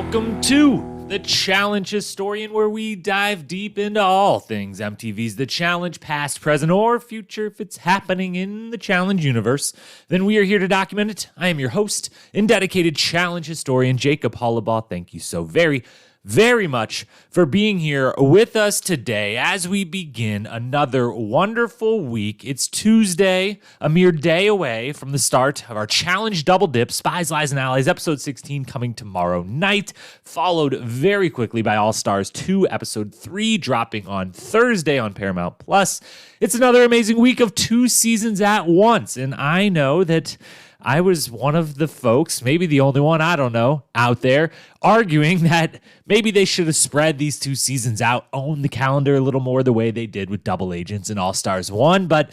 Welcome to The Challenge Historian, where we dive deep into all things MTV's The Challenge, past, present, or future. If it's happening in the Challenge universe, then we are here to document it. I am your host and dedicated Challenge historian, Jacob Hollabaugh. Thank you so very much for being here with us today as we begin another wonderful week. It's Tuesday, a mere day away from the start of our Challenge Double Dip, Spies, Lies, and Allies, episode 16 coming tomorrow night, followed very quickly by All Stars 2, episode 3, dropping on Thursday on Paramount+. It's another amazing week of 2 seasons at once, and I know that I was one of the folks, maybe the only one, I don't know, out there arguing that maybe they should have spread these 2 seasons out, own the calendar a little more the way they did with Double Agents and All Stars 1. But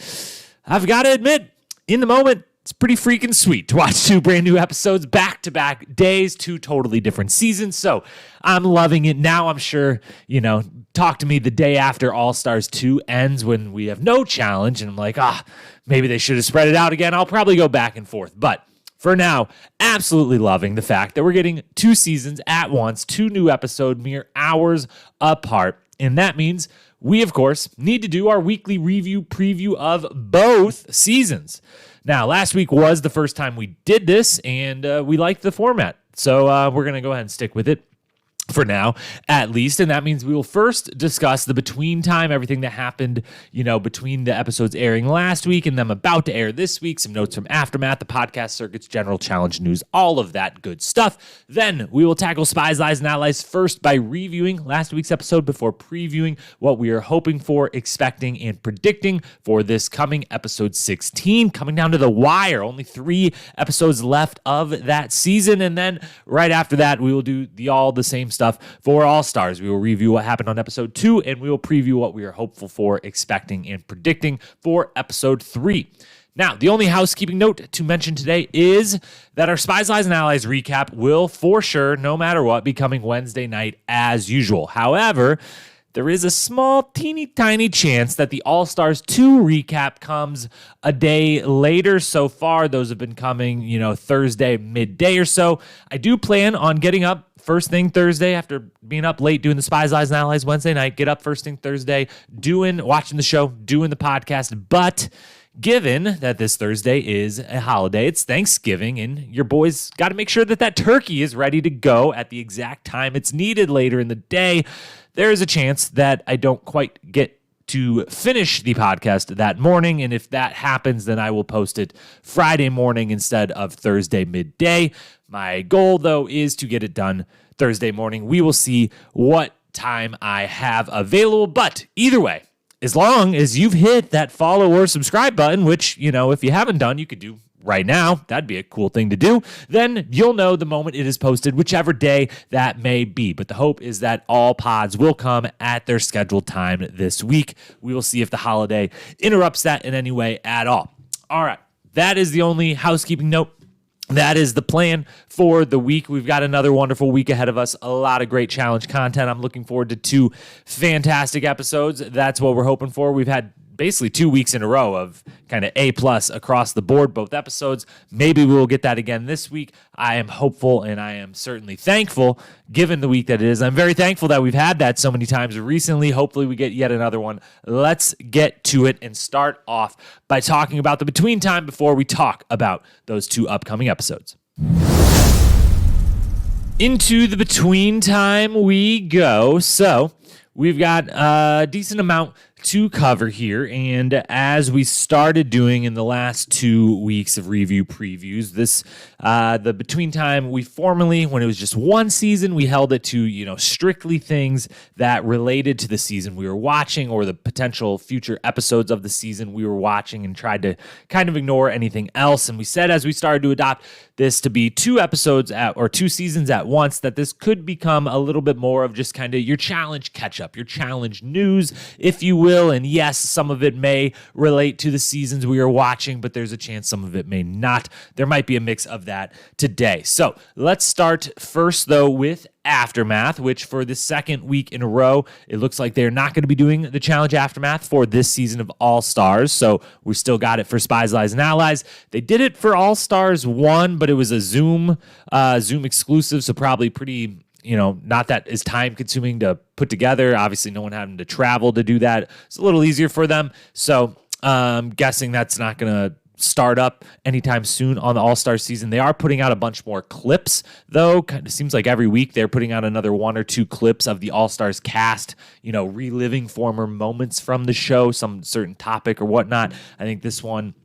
I've got to admit, in the moment, it's pretty freaking sweet to watch 2 brand new episodes back-to-back days, 2 totally different seasons. So I'm loving it. Now I'm sure, talk to me the day after All Stars 2 ends when we have no challenge. And I'm like, maybe they should have spread it out again. I'll probably go back and forth. But for now, absolutely loving the fact that we're getting 2 seasons at once, 2 new episodes, mere hours apart. And that means we, of course, need to do our weekly preview of both seasons. Now, last week was the first time we did this, and we liked the format. So we're going to go ahead and stick with it for now, at least. And that means we will first discuss the between time, everything that happened, between the episodes airing last week and them about to air this week, some notes from Aftermath, the podcast circuit's general challenge news, all of that good stuff. Then we will tackle Spies, Lies, and Allies first by reviewing last week's episode before previewing what we are hoping for, expecting, and predicting for this coming episode 16, coming down to the wire. Only 3 episodes left of that season. And then right after that, we will do all the same stuff for All Stars. We will review what happened on episode 2, and we will preview what we are hopeful for, expecting, and predicting for episode 3. Now, the only housekeeping note to mention today is that our Spies, Lies, and Allies recap will, for sure, no matter what, be coming Wednesday night as usual. However, there is a small, teeny tiny chance that the All Stars 2 recap comes a day later. So far, those have been coming, Thursday, midday or so. I do plan on getting up first thing Thursday after being up late doing the Spies, Lies, and Allies Wednesday night. Get up first thing Thursday, watching the show, doing the podcast. But given that this Thursday is a holiday, it's Thanksgiving, and your boys got to make sure that turkey is ready to go at the exact time it's needed later in the day, there is a chance that I don't quite get to finish the podcast that morning. And if that happens, then I will post it Friday morning instead of Thursday midday. My goal, though, is to get it done Thursday morning. We will see what time I have available. But either way, as long as you've hit that follow or subscribe button, which, if you haven't done, you could do right now, that'd be a cool thing to do, then you'll know the moment it is posted, whichever day that may be. But the hope is that all pods will come at their scheduled time this week. We will see if the holiday interrupts that in any way at all. All right, that is the only housekeeping note. That is the plan for the week. We've got another wonderful week ahead of us. A lot of great challenge content. I'm looking forward to 2 fantastic episodes. That's what we're hoping for. We've had basically 2 weeks in a row of kind of A+ across the board, both episodes. Maybe we will get that again this week. I am hopeful, and I am certainly thankful, given the week that it is. I'm very thankful that we've had that so many times recently. Hopefully we get yet another one. Let's get to it and start off by talking about the between time before we talk about those 2 upcoming episodes. Into the between time we go. So we've got a decent amount to cover here, and as we started doing in the last 2 weeks of review previews, the between time, we formally, when it was just 1 season, we held it to strictly things that related to the season we were watching or the potential future episodes of the season we were watching, and tried to kind of ignore anything else. And we said, as we started to adopt this to be 2 episodes or 2 seasons at once, that this could become a little bit more of just kind of your challenge catch up, your challenge news, if you will. And yes, some of it may relate to the seasons we are watching, but there's a chance some of it may not. There might be a mix of that today. So let's start first, though, with Aftermath, which for the 2nd week in a row, it looks like they're not going to be doing the challenge Aftermath for this season of All Stars. So we still got it for Spies, Lies, and Allies. They did it for All Stars 1, but it was a Zoom exclusive, so probably pretty not that is time consuming to put together. Obviously, no one having to travel to do that. It's a little easier for them. So I'm guessing that's not going to start up anytime soon on the All-Star season. They are putting out a bunch more clips, though. Kind of seems like every week they're putting out another 1 or 2 clips of the All-Stars cast, reliving former moments from the show, some certain topic or whatnot. I think this one,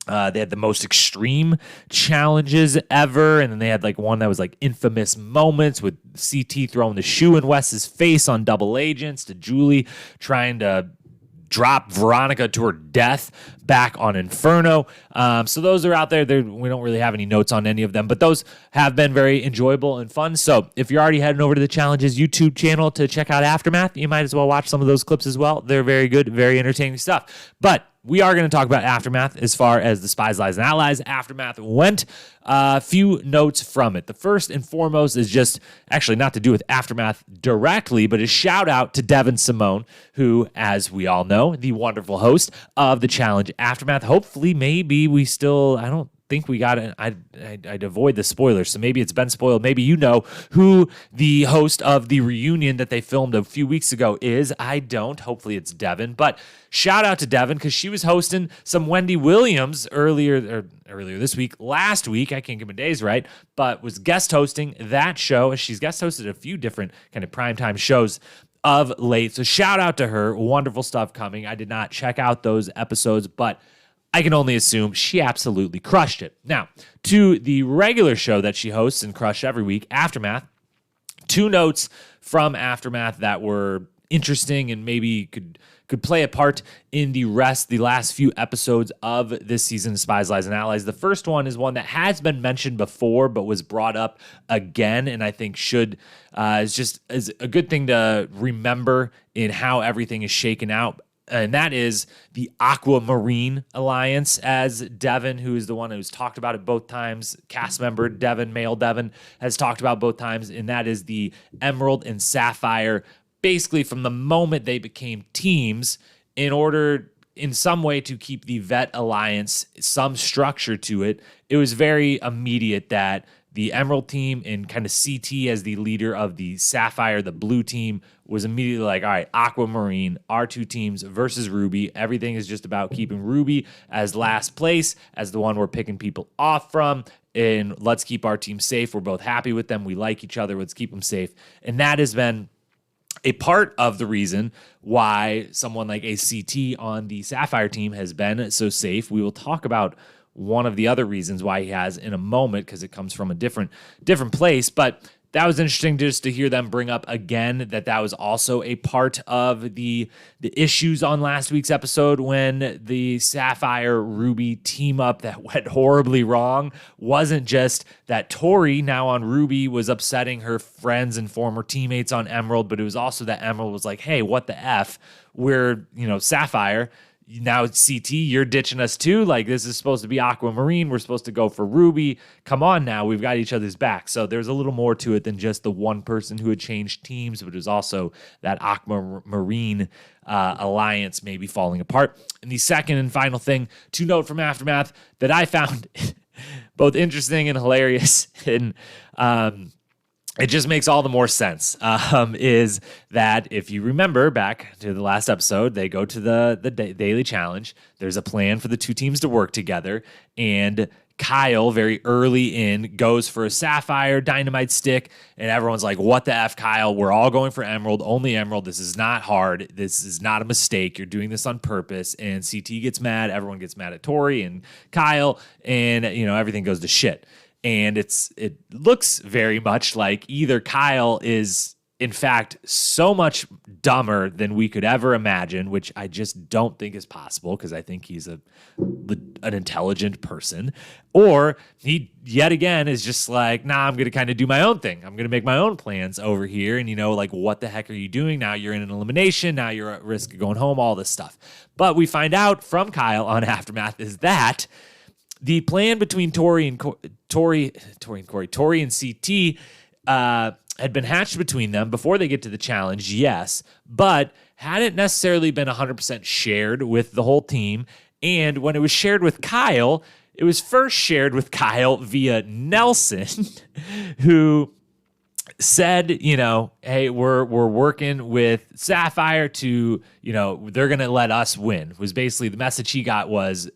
they had the most extreme challenges ever, and then they had like one that was like infamous moments with CT throwing the shoe in Wes's face on double agents, to Julie trying to drop Veronica to her death back on Inferno. So those are out there. We don't really have any notes on any of them, but those have been very enjoyable and fun. So if you're already heading over to the Challenges YouTube channel to check out Aftermath, you might as well watch some of those clips as well. They're very good, very entertaining stuff. But we are going to talk about Aftermath as far as the Spies, Lies, and Allies Aftermath went. A few notes from it. The first and foremost is just actually not to do with Aftermath directly, but a shout out to Devin Simone, who, as we all know, the wonderful host of the Challenge Aftermath. Hopefully, maybe we still, I don't think we got it. I'd avoid the spoilers, so maybe it's been spoiled. Maybe you know who the host of the reunion that they filmed a few weeks ago is. I don't. Hopefully it's Devin, but shout out to Devin because she was hosting some Wendy Williams earlier this week. Last week, I can't get my days right, but was guest hosting that show. She's guest hosted a few different kind of primetime shows of late, so shout out to her. Wonderful stuff coming. I did not check out those episodes, but I can only assume she absolutely crushed it. Now, to the regular show that she hosts and crushed every week, Aftermath, 2 notes from Aftermath that were interesting and maybe could play a part in the last few episodes of this season of Spies, Lies, and Allies. The first one is one that has been mentioned before but was brought up again, and I think is a good thing to remember in how everything is shaken out. And that is the Aquamarine Alliance, as Devin, who is the one who's talked about it both times, cast member Devin, male Devin, has talked about both times, and that is the Emerald and Sapphire. Basically, from the moment they became teams, in order in some way to keep the Vet Alliance some structure to it, it was very immediate that the Emerald team and kind of CT as the leader of the Sapphire, the blue team, was immediately like, all right, Aquamarine, our 2 teams versus Ruby. Everything is just about keeping Ruby as last place, as the one we're picking people off from, and let's keep our team safe. We're both happy with them. We like each other. Let's keep them safe. And that has been a part of the reason why someone like a CT on the Sapphire team has been so safe. We will talk about one of the other reasons why he has in a moment, because it comes from a different place. But that was interesting just to hear them bring up again that was also a part of the issues on last week's episode when the Sapphire Ruby team up that went horribly wrong. Wasn't just that Tori, now on Ruby, was upsetting her friends and former teammates on Emerald, but it was also that Emerald was like, hey, what the F? We're, Sapphire. Now it's CT, you're ditching us too. Like, this is supposed to be Aquamarine. We're supposed to go for Ruby. Come on now. We've got each other's back. So there's a little more to it than just the one person who had changed teams, but it was also that Aquamarine alliance maybe falling apart. And the second and final thing to note from Aftermath that I found both interesting and hilarious and it just makes all the more sense, is that if you remember back to the last episode, they go to the daily challenge. There's a plan for the 2 teams to work together, and Kyle, very early in, goes for a Sapphire dynamite stick, and everyone's like, what the F, Kyle? We're all going for Emerald, only Emerald. This is not hard. This is not a mistake. You're doing this on purpose. And CT gets mad. Everyone gets mad at Tori and Kyle, and, everything goes to shit. And it looks very much like either Kyle is, in fact, so much dumber than we could ever imagine, which I just don't think is possible because I think he's an intelligent person, or he, yet again, is just like, nah, I'm going to kind of do my own thing. I'm going to make my own plans over here. And, like, what the heck are you doing? Now you're in an elimination. Now you're at risk of going home, all this stuff. But we find out from Kyle on Aftermath is that the plan between Tori and CT had been hatched between them before they get to the challenge, yes, but hadn't necessarily been 100% shared with the whole team. And when it was shared with Kyle, it was first shared with Kyle via Nelson, who said, hey, we're working with Sapphire to, they're going to let us win. Was basically the message he got was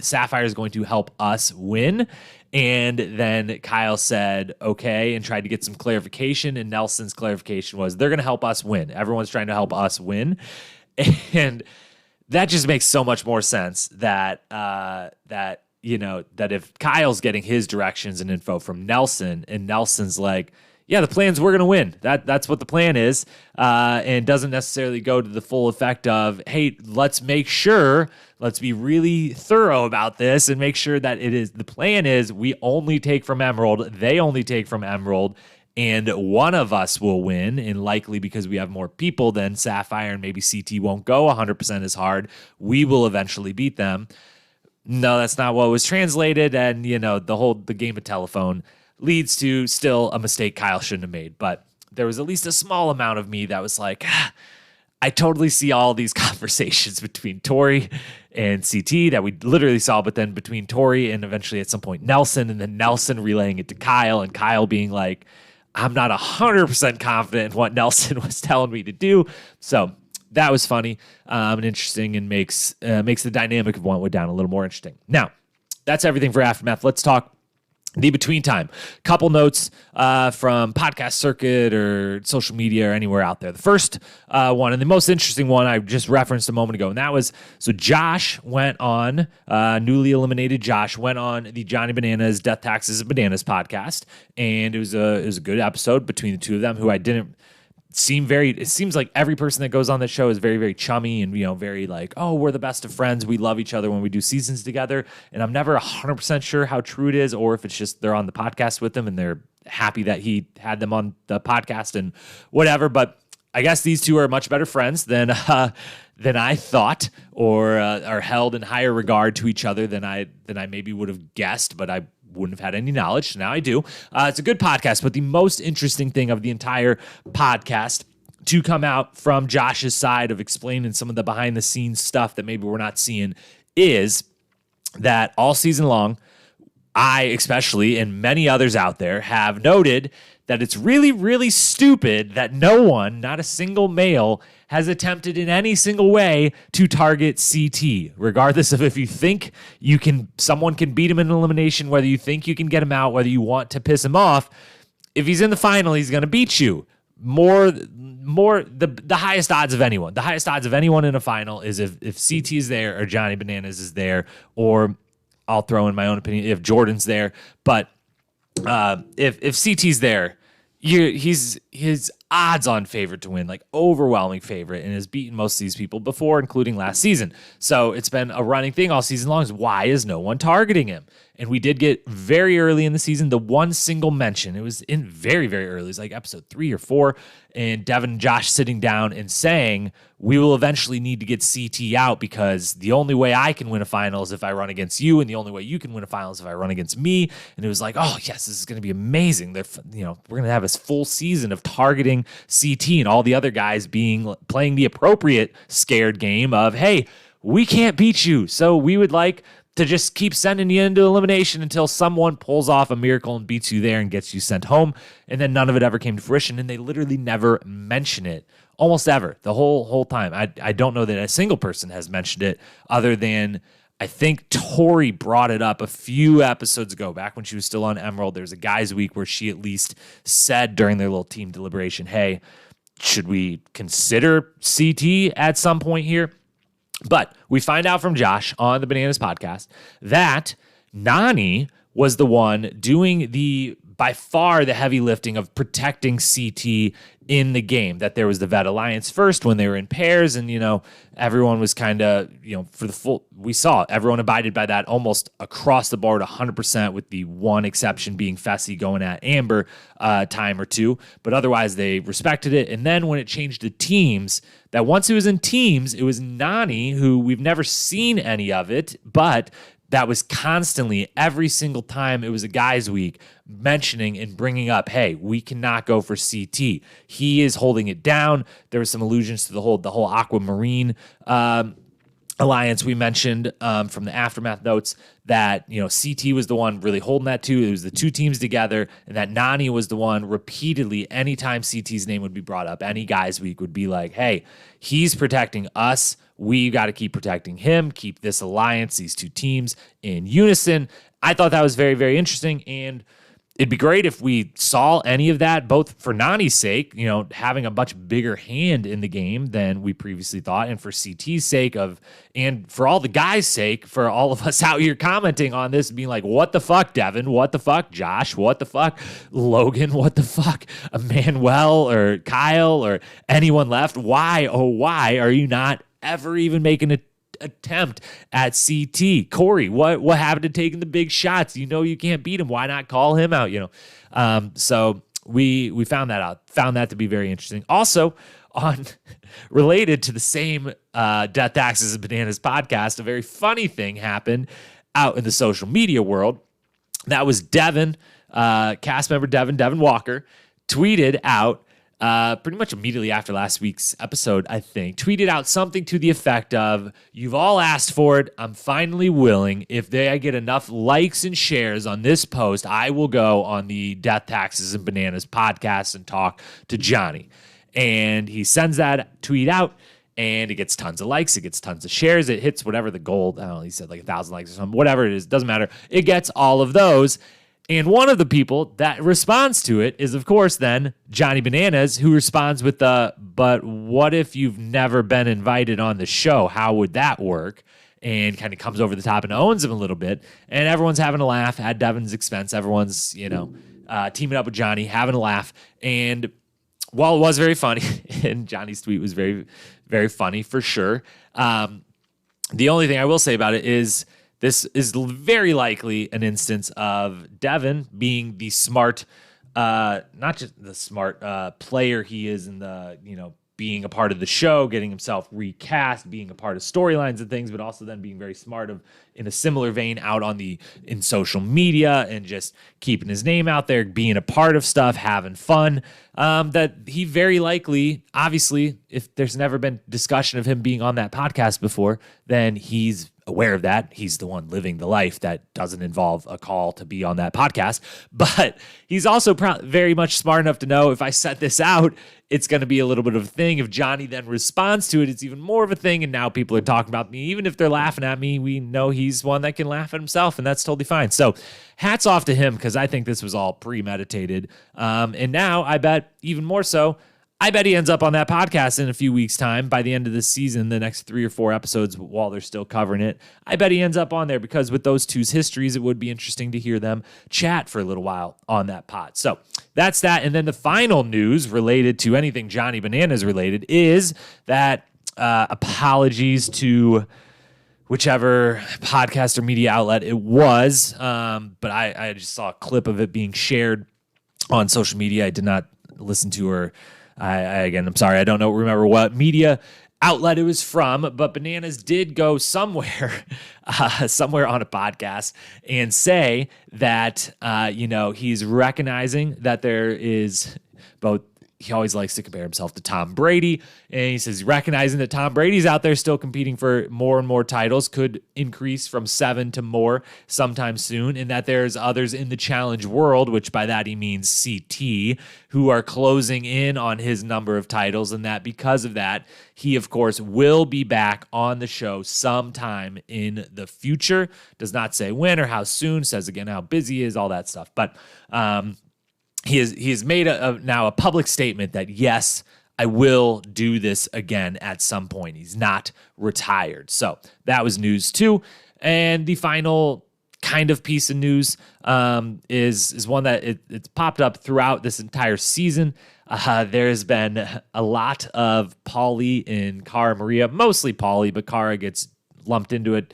Sapphire is going to help us win. And then Kyle said, okay, and tried to get some clarification. And Nelson's clarification was they're going to help us win. Everyone's trying to help us win. And that just makes so much more sense that if Kyle's getting his directions and info from Nelson and Nelson's like, yeah, the plan's we're going to win. That's what the plan is, and doesn't necessarily go to the full effect of, hey, let's be really thorough about this and make sure that the plan is we only take from Emerald, they only take from Emerald, and one of us will win, and likely because we have more people than Sapphire and maybe CT won't go 100% as hard, we will eventually beat them. No, that's not what was translated, and the game of telephone leads to still a mistake Kyle shouldn't have made. But there was at least a small amount of me that was like, I totally see all these conversations between Tori and CT that we literally saw, but then between Tori and eventually at some point Nelson, and then Nelson relaying it to Kyle, and Kyle being like, I'm not 100% confident in what Nelson was telling me to do. So that was funny and interesting, and makes the dynamic of what went down a little more interesting. Now, that's everything for Aftermath. Let's talk the between time. Couple notes from podcast circuit or social media or anywhere out there. The first one, and the most interesting one, I just referenced a moment ago, and that was, so Josh went on, newly eliminated Josh went on the Johnny Bananas Death Taxes and Bananas podcast, and it was a good episode between the two of them, who I didn't it seems like every person that goes on the show is very, very chummy and, very like, oh, we're the best of friends. We love each other when we do seasons together. And I'm never 100% sure how true it is, or if it's just they're on the podcast with them and they're happy that he had them on the podcast and whatever. But I guess these two are much better friends than I thought, or are held in higher regard to each other than I maybe would have guessed, but I wouldn't have had any knowledge. Now I do. It's a good podcast, but the most interesting thing of the entire podcast to come out from Josh's side of explaining some of the behind the scenes stuff that maybe we're not seeing is that all season long, I especially, and many others out there, have noted that it's really, really stupid that no one, not a single male, has attempted in any single way to target CT, regardless of if you think someone can beat him in elimination, whether you think you can get him out, whether you want to piss him off. If he's in the final, he's going to beat you. The highest odds of anyone. The highest odds of anyone in a final is if CT is there, or Johnny Bananas is there, or I'll throw in my own opinion if Jordan's there. But if CT's there, his odds-on favorite to win, like overwhelming favorite, and has beaten most of these people before, including last season. So it's been a running thing all season long, is why is no one targeting him? And we did get very early in the season the one single mention. It was in very, very early. It was like episode 3 or 4. And Devin and Josh sitting down and saying, we will eventually need to get CT out because the only way I can win a final is if I run against you, and the only way you can win a final is if I run against me. And it was like, oh, yes, this is going to be amazing. We're going to have this full season of targeting CT and all the other guys playing the appropriate scared game of, hey, we can't beat you, so we would like to just keep sending you into elimination until someone pulls off a miracle and beats you there and gets you sent home. And then none of it ever came to fruition, and they literally never mention it, almost ever, the whole time. I don't know that a single person has mentioned it, other than I think Tori brought it up a few episodes ago, back when she was still on Emerald. There's a guys' week where she at least said during their little team deliberation, hey, should we consider CT at some point here? But we find out from Josh on the Bananas podcast that Nani was the one doing by far the heavy lifting of protecting CT in the game, that there was the Vet Alliance first when they were in pairs, and, everyone was kind of, for the full, we saw everyone abided by that almost across the board 100%, with the one exception being Fessy going at Amber time or two, but otherwise they respected it. And then when it changed to teams, that once it was in teams, it was Nani, who we've never seen any of it, but that was constantly, every single time it was a guys' week, mentioning and bringing up, hey, we cannot go for CT. He is holding it down. There was some allusions to the whole aquamarine alliance, we mentioned from the aftermath notes that, CT was the one really holding that too. It was the two teams together, and that Nani was the one repeatedly, anytime CT's name would be brought up, any Guys Week would be like, hey, he's protecting us. We got to keep protecting him, keep this alliance, these two teams in unison. I thought that was very, very interesting, and it'd be great if we saw any of that, both for Nani's sake, having a much bigger hand in the game than we previously thought, and for CT's sake and for all the guys' sake, for all of us out here commenting on this, being like, what the fuck, Devin? What the fuck, Josh? What the fuck, Logan? What the fuck, Emmanuel or Kyle or anyone left? Why, oh, why are you not ever even making an attempt at CT? Corey, what happened to taking the big shots? You can't beat him. Why not call him out? So we found that out. Found that to be very interesting. Also, related to the same Death, Taxes, and Bananas podcast, a very funny thing happened out in the social media world. That was Devin, cast member Devin Walker, tweeted out pretty much immediately after last week's episode, I think, tweeted out something to the effect of, you've all asked for it. I'm finally willing. If I get enough likes and shares on this post, I will go on the Death, Taxes, and Bananas podcast and talk to Johnny. And he sends that tweet out, and it gets tons of likes. It gets tons of shares. It hits whatever the goal, I don't know, he said like 1,000 likes or something, whatever it is, doesn't matter. It gets all of those. And one of the people that responds to it is, of course, then Johnny Bananas, who responds with but what if you've never been invited on the show? How would that work? And kind of comes over the top and owns him a little bit. And everyone's having a laugh at Devin's expense. Everyone's, teaming up with Johnny, having a laugh. And while it was very funny, and Johnny's tweet was very, very funny for sure, the only thing I will say about it is, this is very likely an instance of Devin being the smart, not just the smart player he is in the, being a part of the show, getting himself recast, being a part of storylines and things, but also then being very smart in a similar vein in social media and just keeping his name out there, being a part of stuff, having fun. That he very likely, obviously, if there's never been discussion of him being on that podcast before, then he's aware of that. He's the one living the life that doesn't involve a call to be on that podcast. But he's also very much smart enough to know, if I set this out, it's going to be a little bit of a thing. If Johnny then responds to it, it's even more of a thing. And now people are talking about me. Even if they're laughing at me, we know he's one that can laugh at himself, and that's totally fine. So hats off to him, because I think this was all premeditated. And now I bet even more so, I bet he ends up on that podcast in a few weeks' time. By the end of this season, the next 3 or 4 episodes while they're still covering it, I bet he ends up on there, because with those two's histories, it would be interesting to hear them chat for a little while on that pod. So that's that. And then the final news related to anything Johnny Bananas related is that apologies to whichever podcast or media outlet it was, but I just saw a clip of it being shared on social media. I did not listen to her. I'm sorry, I don't remember what media outlet it was from, but Bananas did go somewhere on a podcast and say that, he's recognizing that there is both. He always likes to compare himself to Tom Brady, and he says recognizing that Tom Brady's out there still competing for more and more titles, could increase from 7 to more sometime soon, and that there's others in the challenge world, which by that he means CT, who are closing in on his number of titles, and that because of that, he, of course, will be back on the show sometime in the future. Does not say when or how soon, says again how busy he is, all that stuff. But He has made now a public statement that, yes, I will do this again at some point. He's not retired. So that was news too. And the final kind of piece of news is one that it's popped up throughout this entire season. There's been a lot of Paulie and Cara Maria, mostly Paulie, but Cara gets lumped into it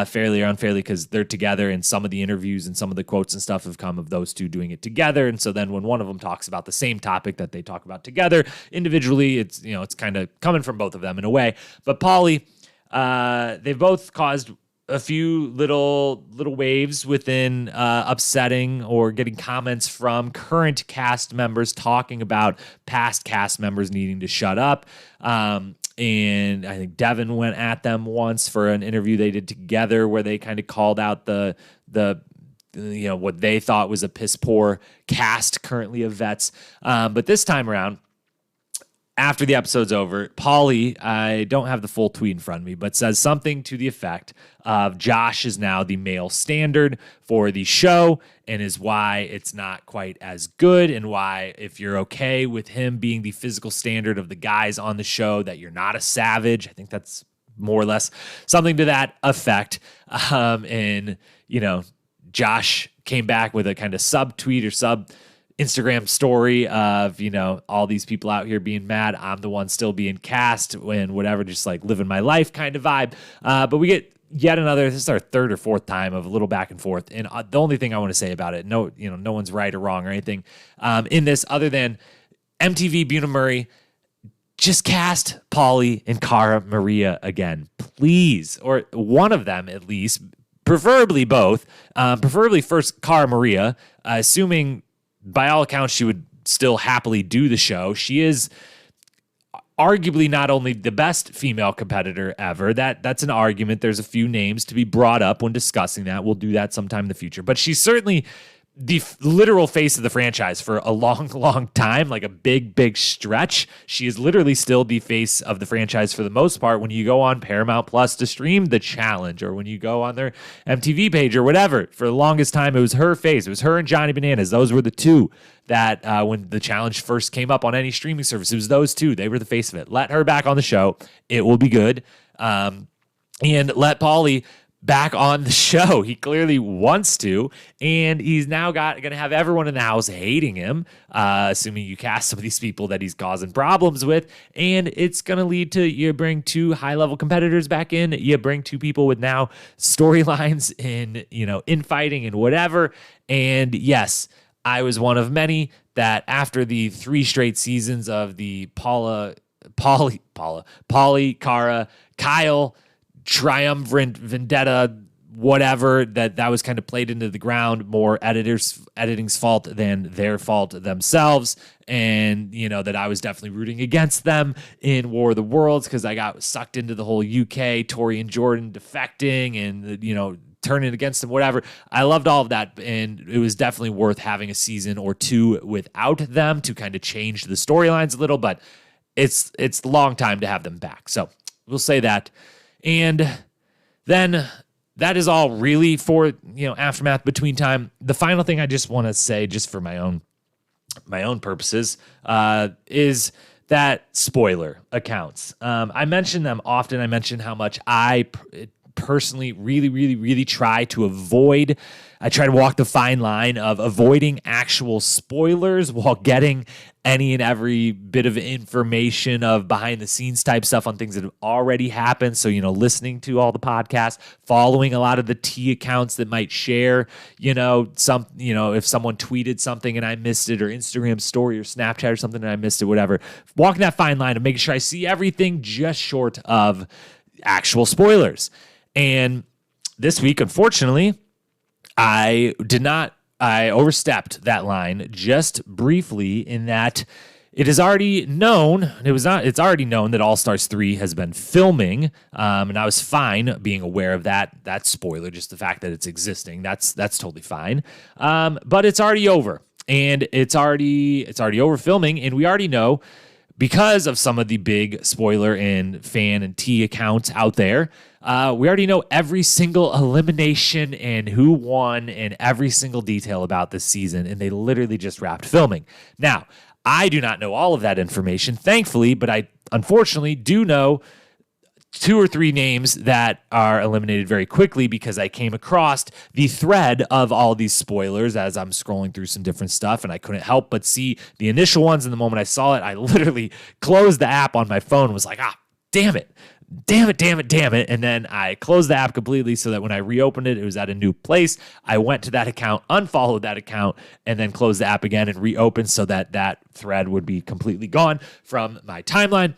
fairly or unfairly because they're together, and some of the interviews and some of the quotes and stuff have come of those two doing it together. And so then when one of them talks about the same topic that they talk about together individually, it's kind of coming from both of them in a way. But Paulie, they've both caused a few little waves within upsetting or getting comments from current cast members talking about past cast members needing to shut up. And I think Devin went at them once for an interview they did together where they kind of called out the what they thought was a piss poor cast currently of vets. But this time around, after the episode's over, Paulie, I don't have the full tweet in front of me, but says something to the effect of Josh is now the male standard for the show and is why it's not quite as good, and why if you're okay with him being the physical standard of the guys on the show, that you're not a savage. I think that's more or less something to that effect. Josh came back with a kind of sub-tweet or sub-Instagram story of, all these people out here being mad. I'm the one still being cast and whatever, just like living my life kind of vibe. But we get yet another, this is our third or fourth time of a little back and forth. And the only thing I want to say about it, no one's right or wrong or anything in this other than MTV Buna Murray, just cast Paulie and Cara Maria again, please. Or one of them at least. Preferably both. Preferably first Cara Maria, assuming by all accounts she would still happily do the show. She is arguably not only the best female competitor ever. That's an argument. There's a few names to be brought up when discussing that. We'll do that sometime in the future. But she's certainly the literal face of the franchise for a long, long time, like a big, big stretch. She is literally still the face of the franchise for the most part. When you go on Paramount Plus to stream The Challenge, or when you go on their MTV page or whatever, for the longest time, it was her face. It was her and Johnny Bananas. Those were the two that when The Challenge first came up on any streaming service, it was those two. They were the face of it. Let her back on the show. It will be good. And let Paulie back on the show. He clearly wants to, and he's now going to have everyone in the house hating him, assuming you cast some of these people that he's causing problems with, and it's going to lead to you bring two high-level competitors back in, you bring two people with now storylines in, infighting and whatever, and yes, I was one of many that after the 3 straight seasons of the Paulie, Cara, Kyle, triumvirate vendetta, whatever, that was kind of played into the ground, more editing's fault than their fault themselves. And, that I was definitely rooting against them in War of the Worlds because I got sucked into the whole UK, Tori and Jordan defecting and, turning against them, whatever. I loved all of that, and it was definitely worth having a season or two without them to kind of change the storylines a little, but it's a long time to have them back. So we'll say that. And then that is all really for, Aftermath Between Time. The final thing I just want to say, just for my own purposes, is that spoiler accounts. I mention them often. I mention how much I personally really, really, really try to avoid. I try to walk the fine line of avoiding actual spoilers while getting any and every bit of information of behind the scenes type stuff on things that have already happened. So, listening to all the podcasts, following a lot of the T accounts that might share, if someone tweeted something and I missed it, or Instagram story or Snapchat or something and I missed it, whatever, walking that fine line of making sure I see everything just short of actual spoilers. And this week, unfortunately, I overstepped that line just briefly in that it is already known, it's already known that All Stars 3 has been filming, and I was fine being aware of that spoiler, just the fact that it's existing, that's totally fine. But it's already over, and it's already over filming, and we already know, because of some of the big spoiler and fan and T accounts out there, we already know every single elimination and who won and every single detail about this season, and they literally just wrapped filming. Now, I do not know all of that information, thankfully, but I unfortunately do know 2 or 3 names that are eliminated very quickly because I came across the thread of all these spoilers as I'm scrolling through some different stuff, and I couldn't help but see the initial ones. And the moment I saw it, I literally closed the app on my phone and was like, damn it. And then I closed the app completely so that when I reopened it, it was at a new place. I went to that account, unfollowed that account, and then closed the app again and reopened so that thread would be completely gone from my timeline.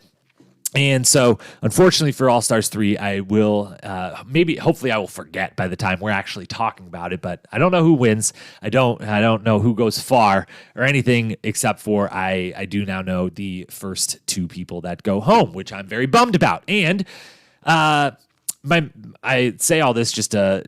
And so, unfortunately for All Stars 3, I will hopefully I will forget by the time we're actually talking about it, but I don't know who wins. I don't know who goes far or anything, except for I do now know the first two people that go home, which I'm very bummed about. And I say all this just a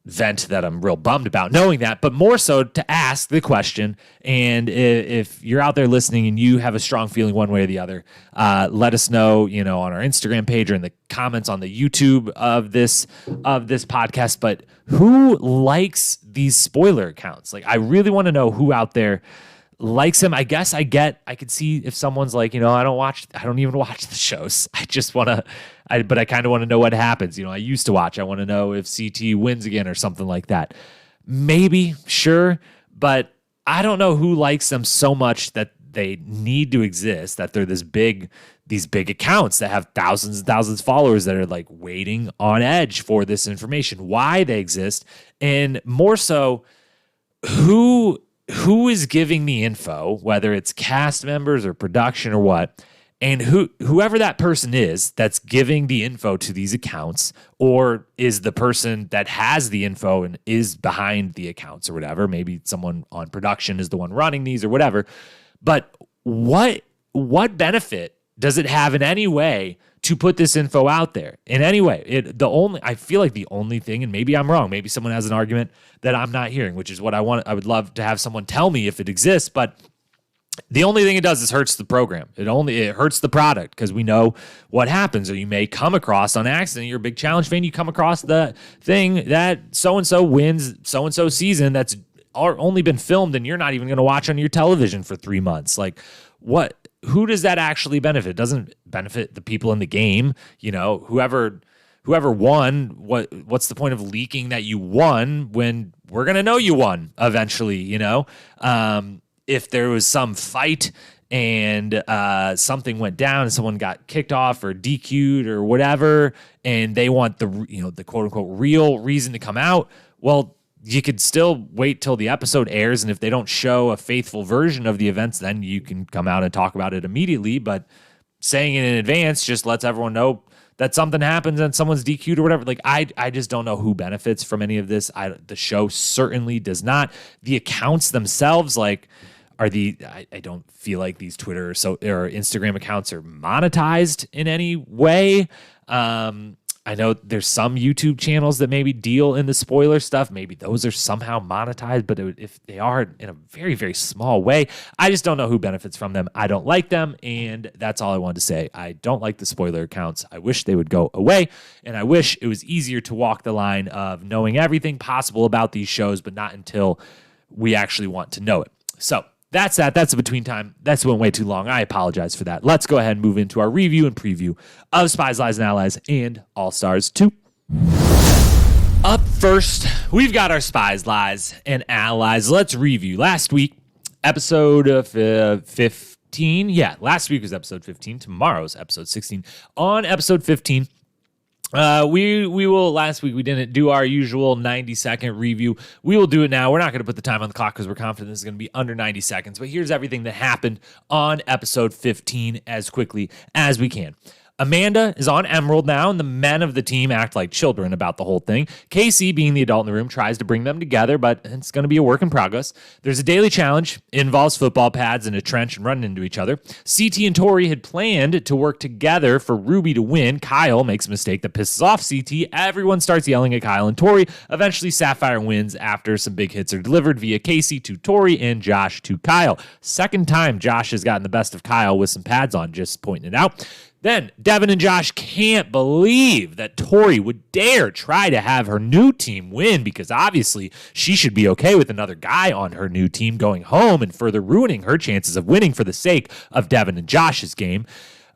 vent that I'm real bummed about knowing that, but more so to ask the question. And if you're out there listening and you have a strong feeling one way or the other, let us know, on our Instagram page or in the comments on the YouTube of this podcast. But who likes these spoiler accounts? Like, I really want to know who out there likes him. I guess I could see if someone's like, I don't even watch the shows. I just want to, but I kind of want to know what happens. I used to watch. I want to know if CT wins again or something like that. Maybe, sure, but I don't know who likes them so much that they need to exist, that they're these big accounts that have thousands and thousands of followers that are like waiting on edge for this information, why they exist, and more so, who is giving the info, whether it's cast members or production or what, and whoever that person is that's giving the info to these accounts, or is the person that has the info and is behind the accounts or whatever. Maybe someone on production is the one running these or whatever. But what benefit does it have in any way to put this info out there in any way? I feel like the only thing, and maybe I'm wrong, maybe someone has an argument that I'm not hearing, which is what I want. I would love to have someone tell me if it exists, but the only thing it does is hurts the program. It hurts the product, because we know what happens. Or you may come across on accident, you're a big challenge fan, you come across the thing that so-and-so wins so-and-so season that's only been filmed, and you're not even going to watch on your television for 3 months. Like, what? Who does that actually benefit? It doesn't benefit the people in the game. Whoever won, what's the point of leaking that you won when we're going to know you won eventually, if there was some fight and something went down and someone got kicked off or DQ'd or whatever, and they want the quote unquote real reason to come out, well, you could still wait till the episode airs, and if they don't show a faithful version of the events, then you can come out and talk about it immediately. But saying it in advance just lets everyone know that something happens and someone's DQ'd or whatever. Like, I just don't know who benefits from any of this. The show certainly does not. The accounts themselves, like, I don't feel like these Twitter or Instagram accounts are monetized in any way. I know there's some YouTube channels that maybe deal in the spoiler stuff. Maybe those are somehow monetized, but if they are in a very, very small way, I just don't know who benefits from them. I don't like them, and that's all I wanted to say. I don't like the spoiler accounts. I wish they would go away, and I wish it was easier to walk the line of knowing everything possible about these shows, but not until we actually want to know it. So that's that. That's a between time. That's went way too long. I apologize for that. Let's go ahead and move into our review and preview of Spies, Lies, and Allies and All Stars 2. Up first, we've got our Spies, Lies, and Allies. Let's review last week, episode 15. Yeah, last week was episode 15. Tomorrow's episode 16. On episode 15, we will, last week we didn't do our usual 90-second review. We will do it now. We're not going to put the time on the clock because we're confident this is going to be under 90 seconds. But here's everything that happened on episode 15 as quickly as we can. Amanda is on Emerald now, and the men of the team act like children about the whole thing. Casey, being the adult in the room, tries to bring them together, but it's going to be a work in progress. There's a daily challenge. It involves football pads in a trench and running into each other. CT and Tori had planned to work together for Ruby to win. Kyle makes a mistake that pisses off CT. Everyone starts yelling at Kyle and Tori. Eventually, Sapphire wins after some big hits are delivered via Casey to Tori and Josh to Kyle. Second time Josh has gotten the best of Kyle with some pads on, just pointing it out. Then Devin and Josh can't believe that Tori would dare try to have her new team win, because obviously she should be okay with another guy on her new team going home and further ruining her chances of winning for the sake of Devin and Josh's game.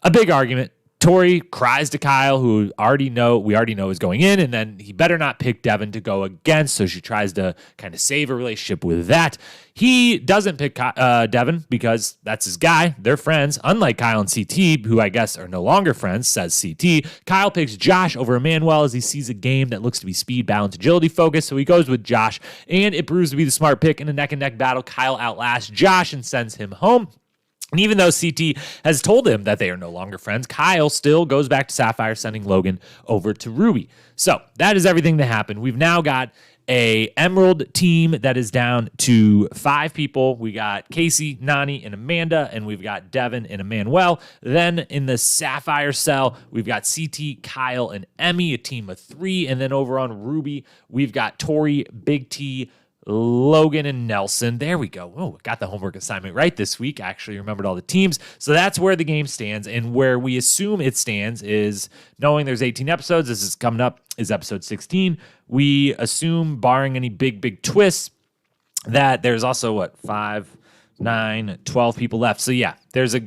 A big argument. Tori cries to Kyle, who we already know is going in, and then he better not pick Devin to go against, so she tries to kind of save a relationship with that. He doesn't pick Devin because that's his guy. They're friends, unlike Kyle and CT, who I guess are no longer friends, says CT. Kyle picks Josh over Emmanuel as he sees a game that looks to be speed, balance, agility focused, so he goes with Josh, and it proves to be the smart pick. In a neck-and-neck battle, Kyle outlasts Josh and sends him home. And even though CT has told him that they are no longer friends, Kyle still goes back to Sapphire, sending Logan over to Ruby. So that is everything that happened. We've now got a Emerald team that is down to 5 people. We got Casey, Nani, and Amanda, and we've got Devin and Emmanuel. Then in the Sapphire cell, we've got CT, Kyle, and Emmy, a team of 3. And then over on Ruby, we've got Tori, Big T, Logan, and Nelson. There we go. Oh, got the homework assignment right this week. Actually remembered all the teams. So that's where the game stands. And where we assume it stands is knowing there's 18 episodes. This is coming up is episode 16. We assume, barring any big twists, that there's also 5, 9, 12 people left. So yeah, there's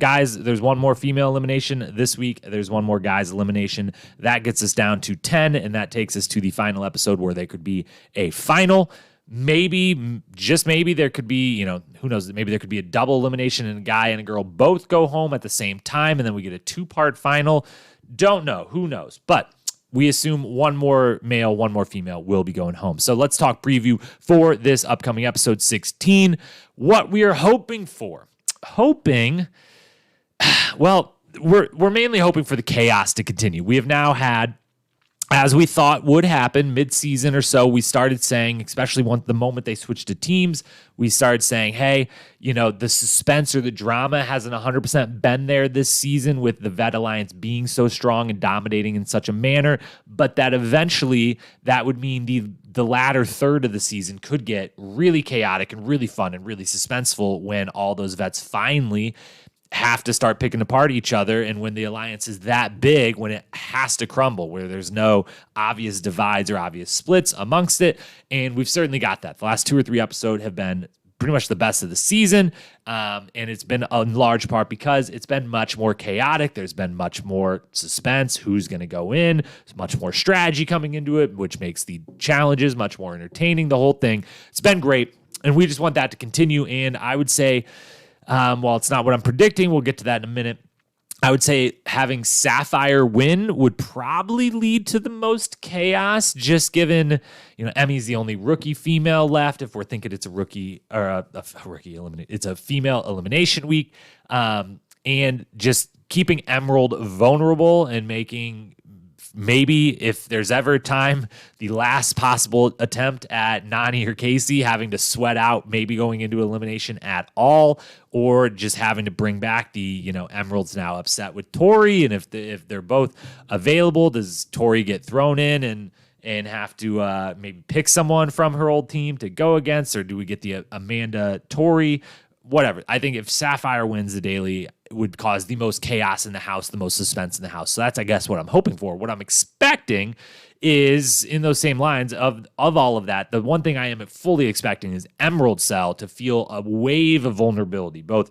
one more female elimination this week. There's one more guys elimination. That gets us down to 10, and that takes us to the final episode where there could be a final. Maybe, just maybe, there could be, who knows, maybe there could be a double elimination and a guy and a girl both go home at the same time, and then we get a 2-part final. Don't know. Who knows? But we assume one more male, one more female will be going home. So let's talk preview for this upcoming episode 16. What we are hoping for. Well, we're mainly hoping for the chaos to continue. We have now had, as we thought would happen mid-season or so, we started saying, especially the moment they switched to teams, we started saying, hey, the suspense or the drama hasn't 100% been there this season with the Vet Alliance being so strong and dominating in such a manner, but that eventually that would mean the latter third of the season could get really chaotic and really fun and really suspenseful when all those vets finally have to start picking apart each other, and when the alliance is that big, when it has to crumble, where there's no obvious divides or obvious splits amongst it. And we've certainly got that. The last 2 or 3 episodes have been pretty much the best of the season, and it's been in large part because it's been much more chaotic. There's been much more suspense, who's going to go in. There's much more strategy coming into it, which makes the challenges much more entertaining, the whole thing. It's been great, and we just want that to continue. And I would say, while it's not what I'm predicting, we'll get to that in a minute, I would say having Sapphire win would probably lead to the most chaos, just given, Emmy's the only rookie female left. If we're thinking it's a rookie or a rookie elimination, it's a female elimination week. And just keeping Emerald vulnerable and making, maybe if there's ever time, the last possible attempt at Nani or Casey having to sweat out, maybe going into elimination at all, or just having to bring back the, Emerald's now upset with Tori. And if they're both available, does Tori get thrown in and have to maybe pick someone from her old team to go against, or do we get the Amanda Tori? Whatever. I think if Sapphire wins the daily, it would cause the most chaos in the house, the most suspense in the house. So that's, I guess, what I'm hoping for. What I'm expecting is, in those same lines of all of that, the one thing I am fully expecting is Emerald Cell to feel a wave of vulnerability. Both,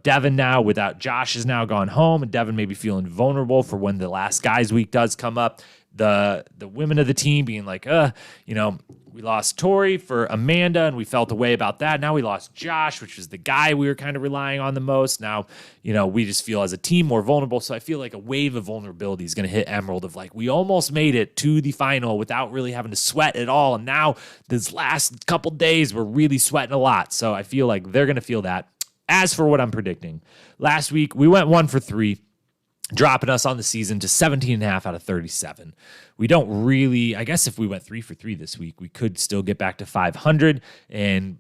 Devin now, without Josh, has now gone home, and Devin may be feeling vulnerable for when the last guys week does come up. The women of the team being like, we lost Tori for Amanda, and we felt a way about that. Now we lost Josh, which was the guy we were kind of relying on the most. Now, we just feel as a team more vulnerable. So I feel like a wave of vulnerability is going to hit Emerald of like, we almost made it to the final without really having to sweat at all. And now this last couple days, we're really sweating a lot. So I feel like they're going to feel that. As for what I'm predicting, last week we went 1 for 3. Dropping us on the season to 17.5 out of 37. We don't really, I guess if we went 3 for 3 this week, we could still get back to 500.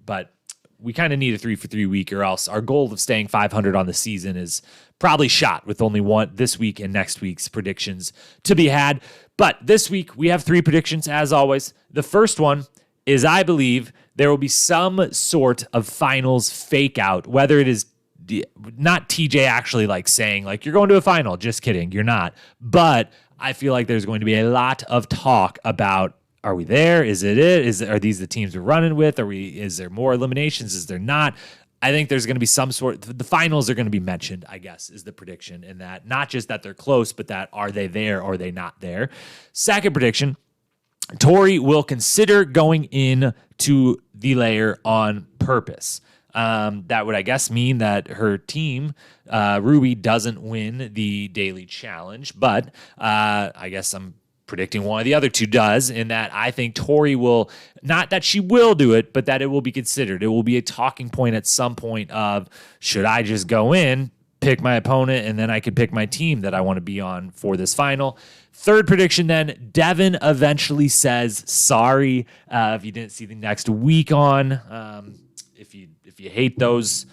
But we kind of need a 3 for 3 week, or else our goal of staying 500 on the season is probably shot with only one this week and next week's predictions to be had. But this week we have 3 predictions as always. The first one is, I believe there will be some sort of finals fake out, whether it is not TJ actually saying you're going to a final. Just kidding. You're not. But I feel like there's going to be a lot of talk about, are we there? Is it? Are these the teams we're running with? Is there more eliminations? Is there not? I think there's going to be some sort, the finals are going to be mentioned, I guess, is the prediction, in that not just that they're close, but that are they there or are they not there? Second prediction, Tori will consider going in to the layer on purpose. That would, I guess, mean that her team, Ruby, doesn't win the daily challenge. But I guess I'm predicting one of the other two does, in that I think Tori will, not that she will do it, but that it will be considered. It will be a talking point at some point of, should I just go in, pick my opponent, and then I could pick my team that I want to be on for this final. Third prediction then, Devin eventually says sorry. If you didn't see the next week on, if you hate those,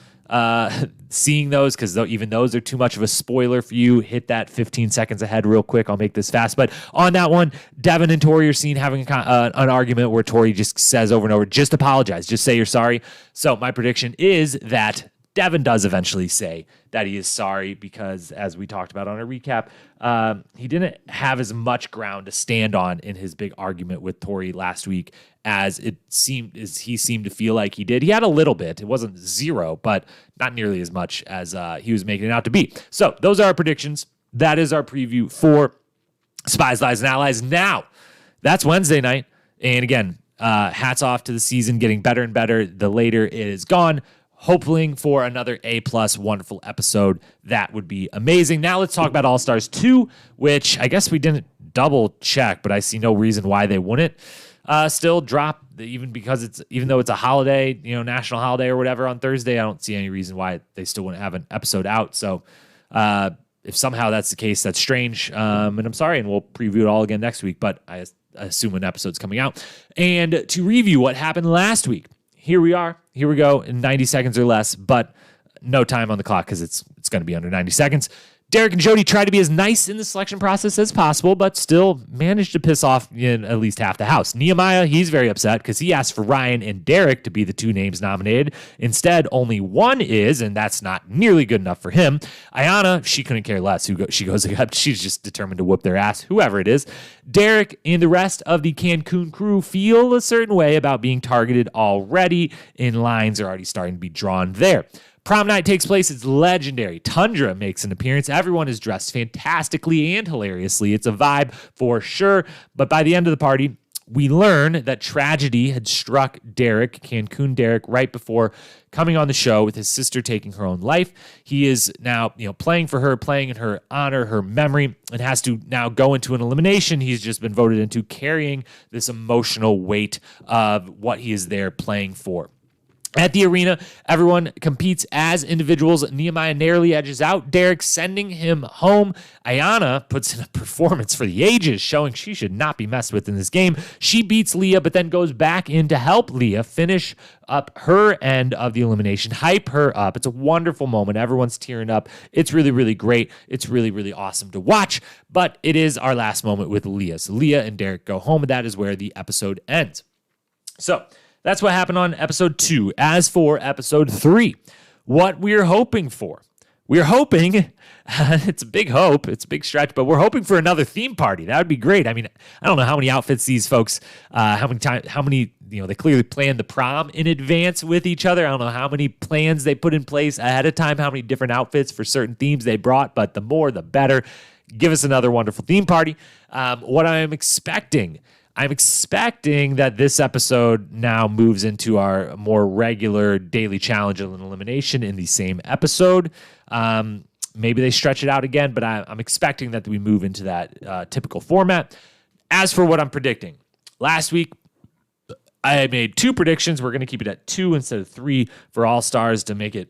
seeing those, because even those are too much of a spoiler for you, hit that 15 seconds ahead real quick. I'll make this fast. But on that one, Devin and Tori are seen having an argument where Tori just says over and over, just apologize, just say you're sorry. So my prediction is that Devin does eventually say that he is sorry because, as we talked about on a recap, he didn't have as much ground to stand on in his big argument with Tori last week as he seemed to feel like he did. He had a little bit. It wasn't zero, but not nearly as much as he was making it out to be. So those are our predictions. That is our preview for Spies, Lies, and Allies. Now, that's Wednesday night. And again, hats off to the season getting better and better the later it is gone. Hoping for another A+ wonderful episode. That would be amazing. Now let's talk about All Stars 2, which I guess we didn't double check, but I see no reason why they wouldn't still drop, even though it's a holiday, national holiday or whatever on Thursday. I don't see any reason why they still wouldn't have an episode out. So if somehow that's the case, that's strange. And I'm sorry, and we'll preview it all again next week, but I assume an episode's coming out. And to review what happened last week, here we are. Here we go in 90 seconds or less, but no time on the clock because it's going to be under 90 seconds. Derek and Jody tried to be as nice in the selection process as possible, but still managed to piss off at least half the house. Nehemiah, he's very upset because he asked for Ryan and Derek to be the two names nominated. Instead, only one is, and that's not nearly good enough for him. Ayana, she couldn't care less who she goes against. She's just determined to whoop their ass, whoever it is. Derek and the rest of the Cancun crew feel a certain way about being targeted already, and lines are already starting to be drawn there. Prom Night takes place. It's legendary. Tundra makes an appearance. Everyone is dressed fantastically and hilariously. It's a vibe for sure. But by the end of the party, we learn that tragedy had struck Derek, Cancun Derek, right before coming on the show with his sister taking her own life. He is now, playing for her, playing in her honor, her memory, and has to now go into an elimination he's just been voted into, carrying this emotional weight of what he is there playing for. At the arena, everyone competes as individuals. Nehemiah narrowly edges out Derek, sending him home. Ayana puts in a performance for the ages, showing she should not be messed with in this game. She beats Leah, but then goes back in to help Leah finish up her end of the elimination, hype her up. It's a wonderful moment. Everyone's tearing up. It's really, really great. It's really, really awesome to watch, but it is our last moment with Leah. So Leah and Derek go home, and that is where the episode ends. So that's what happened on episode 2. As for episode 3, what we're hoping for. We're hoping, it's a big hope, it's a big stretch, but we're hoping for another theme party. That would be great. I mean, I don't know how many outfits these folks, they clearly planned the prom in advance with each other. I don't know how many plans they put in place ahead of time, how many different outfits for certain themes they brought, but the more, the better. Give us another wonderful theme party. What I'm expecting that this episode now moves into our more regular daily challenge and elimination in the same episode. Maybe they stretch it out again, but I'm expecting that we move into that typical format. As for what I'm predicting, last week I made 2 predictions. We're going to keep it at 2 instead of 3 for All Stars to make it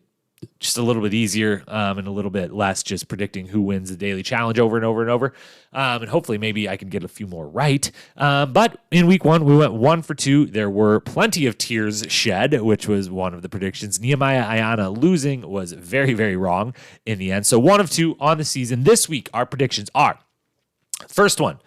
just a little bit easier and a little bit less just predicting who wins the daily challenge over and over and over. And hopefully maybe I can get a few more right. But in week 1, we went 1 for 2. There were plenty of tears shed, which was one of the predictions. Nehemiah Ayana losing was very, very wrong in the end. So 1 of 2 on the season. This week, our predictions are, first one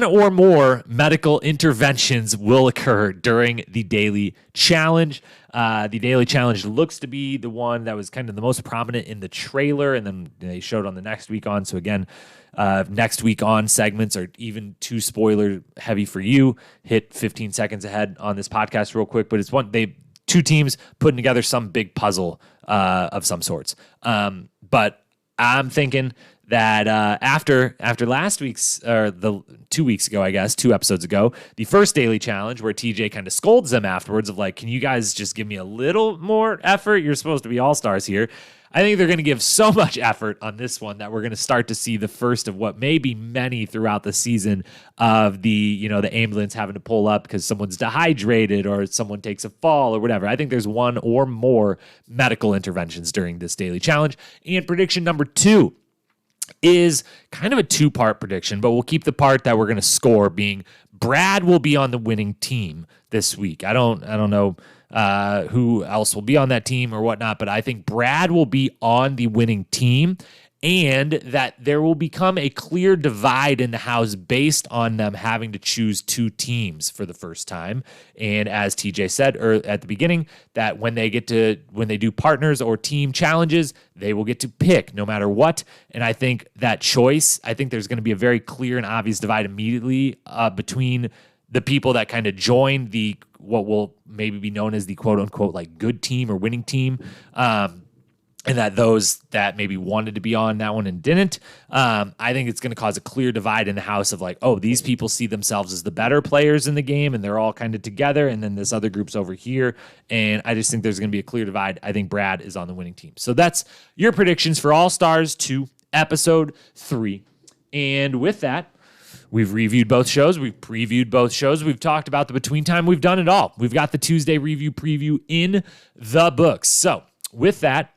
or more medical interventions will occur during the daily challenge. The daily challenge looks to be the one that was kind of the most prominent in the trailer, and then they showed on the next week on. So again, next week on segments are even too spoiler heavy for you. Hit 15 seconds ahead on this podcast real quick, but it's two teams putting together some big puzzle of some sorts. But I'm thinking that after last week's, or the 2 weeks ago, I guess, 2 episodes ago, the first daily challenge where TJ kind of scolds them afterwards of like, can you guys just give me a little more effort? You're supposed to be all-stars here. I think they're going to give so much effort on this one that we're going to start to see the first of what may be many throughout the season of the ambulance having to pull up because someone's dehydrated or someone takes a fall or whatever. I think there's one or more medical interventions during this daily challenge. And prediction number 2 is kind of a 2-part prediction, but we'll keep the part that we're going to score being Brad will be on the winning team this week. I don't know who else will be on that team or whatnot, but I think Brad will be on the winning team, and that there will become a clear divide in the house based on them having to choose 2 teams for the first time. And as TJ said at the beginning, that when they do partners or team challenges, they will get to pick no matter what. And I think that choice, I think there's going to be a very clear and obvious divide immediately between the people that kind of join what will maybe be known as the quote unquote like good team or winning team. And that those that maybe wanted to be on that one and didn't, I think it's going to cause a clear divide in the house of like, oh, these people see themselves as the better players in the game and they're all kind of together. And then this other group's over here. And I just think there's going to be a clear divide. I think Brad is on the winning team. So that's your predictions for All Stars 2, episode 3. And with that, we've reviewed both shows. We've previewed both shows. We've talked about the between time. We've done it all. We've got the Tuesday review preview in the books. So with that,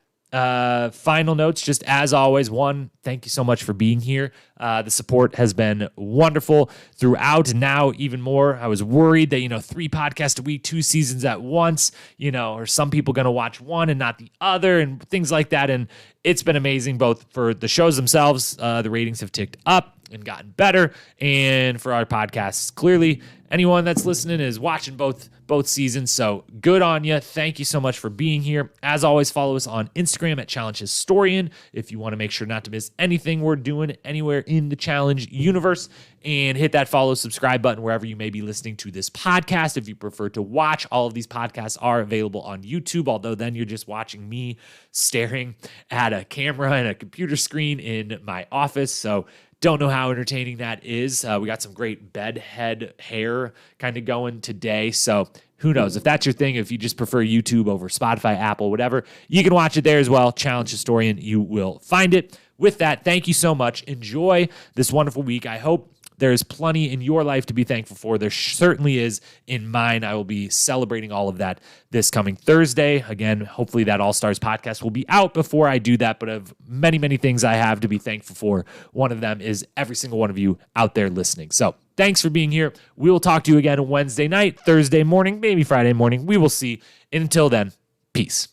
final notes, just as always, one, thank you so much for being here. The support has been wonderful throughout, and now even more. I was worried that, 3 podcasts a week, 2 seasons at once, are some people going to watch one and not the other and things like that. And it's been amazing both for the shows themselves. The ratings have ticked up and gotten better. And for our podcasts, clearly anyone that's listening is watching both seasons. So good on you. Thank you so much for being here. As always, follow us on Instagram at Challenge Historian if you want to make sure not to miss anything we're doing anywhere in the Challenge universe. And hit that follow, subscribe button wherever you may be listening to this podcast. If you prefer to watch, all of these podcasts are available on YouTube, although then you're just watching me staring at a camera and a computer screen in my office. So don't know how entertaining that is. We got some great bed head hair kind of going today. So who knows? If that's your thing, if you just prefer YouTube over Spotify, Apple, whatever, you can watch it there as well. Challenge Historian, you will find it. With that, thank you so much. Enjoy this wonderful week. I hope there's plenty in your life to be thankful for. There certainly is in mine. I will be celebrating all of that this coming Thursday. Again, hopefully that All-Stars podcast will be out before I do that, but of many, many things I have to be thankful for, one of them is every single one of you out there listening. So thanks for being here. We will talk to you again Wednesday night, Thursday morning, maybe Friday morning. We will see. Until then, peace.